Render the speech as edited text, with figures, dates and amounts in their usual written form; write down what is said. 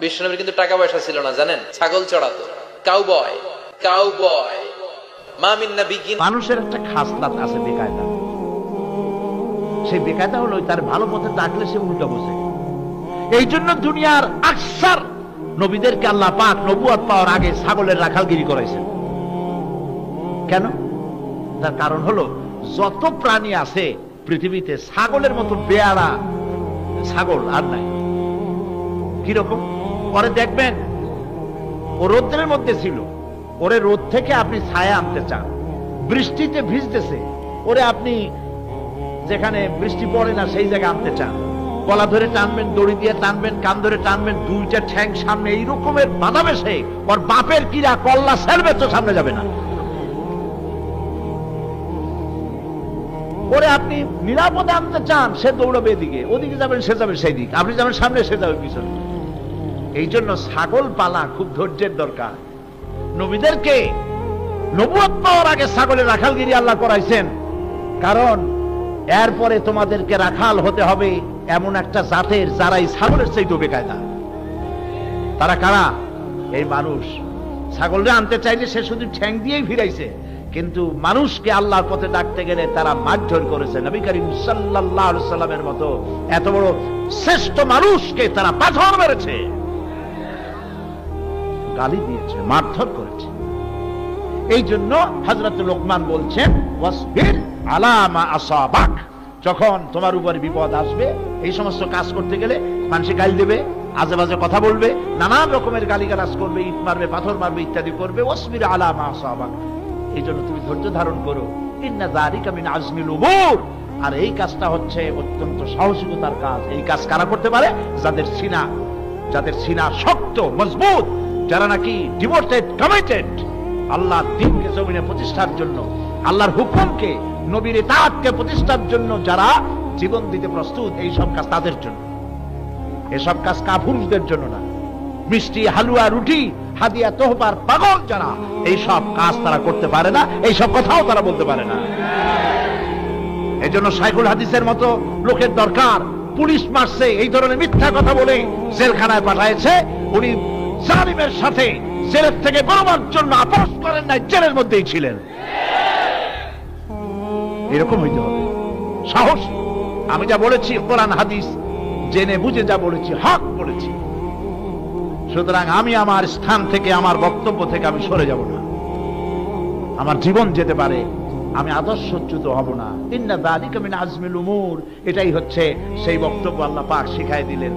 বিষ্ণুনবীর কিন্তু টাকা পয়সা ছিল না জানেন, ছাগল চড়াতো। কাউবয় কাউবয় মা মিন নাবিয়্যিন। মানুষের একটা খাসলাত আছে, বেকায়দা। সেই বেকায়দা হলো তার ভালো পথে ডাকলে সে উল্টো বসে। এই জন্য দুনিয়ার আকসার নবীদেরকে আল্লাহ পাক নবুয়ত পাওয়ার আগে ছাগলের রাখালগিরি করাইছেন। কেন? তার কারণ হলো যত প্রাণী আছে পৃথিবীতে ছাগলের মতো বেয়ারা ছাগল আর নাই। কিরকম? পরে দেখবেন ও রোদ্রের মধ্যে ছিল, ওরে রোদ থেকে আপনি ছায়া আনতে চান, বৃষ্টিতে ভিজতেছে, ওরে আপনি যেখানে বৃষ্টি পড়ে না সেই জায়গায় আনতে চান, গলা ধরে টানবেন, দড়ি দিয়ে টানবেন, কান ধরে টানবেন, দুইটা ঠ্যাং সামনে এই রকমের বাঁধাবে, সে ওর বাপের কিরা কল্লা সেরবে তো সামনে যাবে না। ওরে আপনি নিরাপদে আনতে চান, সে দৌড়াবে এদিকে, ওদিকে যাবেন সে যাবে সেই দিক, আপনি যাবেন সামনে সে যাবে পিছনে। এই জন্য ছাগল পালা খুব ধৈর্যের দরকার। নবীদেরকে নবুয়ত পাওয়ার আগে ছাগলের রাখালগিরি আল্লাহ করাইছেন, কারণ এরপরে তোমাদেরকে রাখাল হতে হবে এমন একটা জাতের যারা এই ছাগলের চাইতে বেকায়দা। তারা কারা? এই মানুষ। ছাগলরে আনতে চাইলে সে শুধু ঠ্যাং দিয়েই ফিরাইছে, কিন্তু মানুষকে আল্লাহর পথে ডাকতে গেলে তারা মারধর করেছে। নবী করিম সাল্লাল্লাহু আলাইহি সাল্লামের মতো এত বড় শ্রেষ্ঠ মানুষকে তারা পাথর মেরেছে, গালি দিয়েছে, মারধর করেছে। এই জন্য হযরত লোকমান বলছেন, ওয়াসবির আলা মা আসাবাক। যখন তোমার উপরে বিপদ আসবে, এই সমস্ত কাজ করতে গেলে মানুষে গালি দেবে, আজে বাজে কথা বলবে, নানান রকমের গালিগালাজ করবে, ইট মারবে, পাথর মারবে, ইত্যাদি করবে। ওয়াসবির আলা মা আসাবাক। এই জন্য তুমি ধৈর্য ধারণ করো। ইন্না যালিকা মিন আজমিল উমুর। আর এই কাজটা হচ্ছে অত্যন্ত সাহসিকতার কাজ। এই কাজ কারা করতে পারে? যাদের সিনা শক্ত, মজবুত, যারা নাকি ডিভোটেড, কমিটেড আল্লাহর দ্বীনকে জমিনে প্রতিষ্ঠার জন্য, আল্লাহর হুকুমকে, নবীর ইতাআতকে প্রতিষ্ঠার জন্য যারা জীবন দিতে প্রস্তুত, এই সব কাজ তাদের জন্য। এসব কাজ কাফুরদের জন্য না। মিষ্টি, হালুয়া, রুটি, হাদিয়া, তোহফার পাগল যারা, এই সব কাজ তারা করতে পারে না, এই সব কথাও তারা বলতে পারে না। এই জন্য শাইখুল হাদিসের মতো লোকের দরকার। পুলিশ মারছে এই ধরনের মিথ্যা কথা বলে জেলখানায় পাঠাইছে, উনি জালিমের সাথে জেলের থেকে বেরোবার জন্য আপোষ করেন নাই, জেলের মধ্যেই ছিলেন। এরকম হইতে হবে সাহস। আমি যা বলেছি কোরআন হাদিস জেনে বুঝে যা বলেছি, হক বলেছি। সুতরাং আমি আমার স্থান থেকে, আমার বক্তব্য থেকে আমি সরে যাব না। আমার জীবন যেতে পারে, আমি আদর্শচ্যুত হব না। ইন্না যালিকা মিন আজমিল উমুর। এটাই হচ্ছে সেই বক্তব্য আল্লাহ পাক শিখাই দিলেন।